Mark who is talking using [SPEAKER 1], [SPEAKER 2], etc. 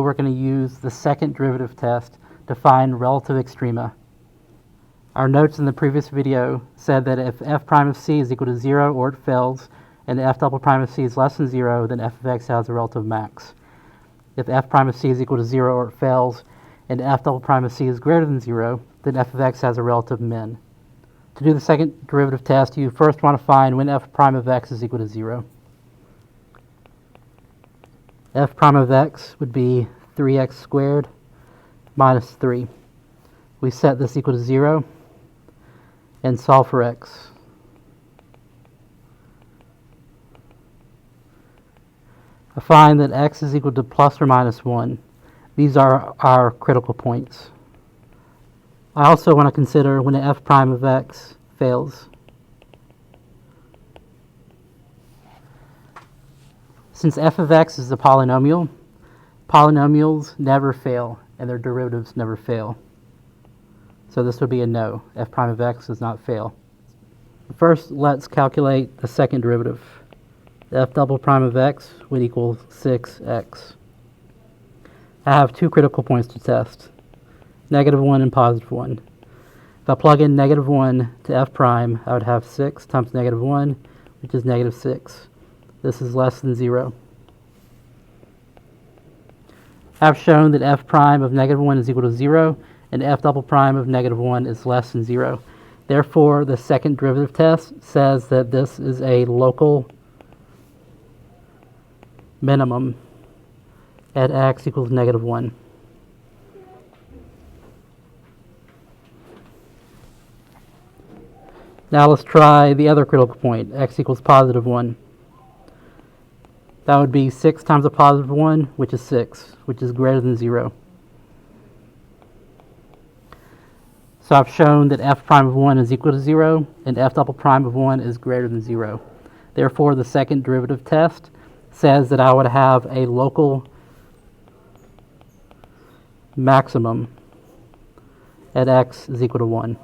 [SPEAKER 1] We're going to use the second derivative test to find relative extrema. Our notes in the previous video said that if f prime of c is equal to 0 or it fails, and f double prime of c is less than 0, then f of x has a relative max. If f prime of c is equal to 0 or it fails, and f double prime of c is greater than 0, then f of x has a relative min. To do the second derivative test, you first want to find when f prime of x is equal to 0. F prime of x would be 3x squared minus 3. We set this equal to 0 and solve for x. I find that x is equal to plus or minus 1. These are our critical points. I also want to consider when f prime of x fails. Since f of x is a polynomial, polynomials never fail and their derivatives never fail. So this would be a no. F prime of x does not fail. First, let's calculate the second derivative. F double prime of x would equal 6x. I have two critical points to test, -1 and +1. If I plug in -1 to f prime, I would have 6 times -1, which is -6. This is less than 0. I've shown that f prime of -1 is equal to 0, and f double prime of -1 is less than 0. Therefore, the second derivative test says that this is a local minimum at x equals -1. Now let's try the other critical point, x equals +1. That would be 6 times a +1, which is 6, which is greater than 0. So I've shown that f prime of 1 is equal to 0, and f double prime of 1 is greater than 0. Therefore, the second derivative test says that I would have a local maximum at x is equal to 1.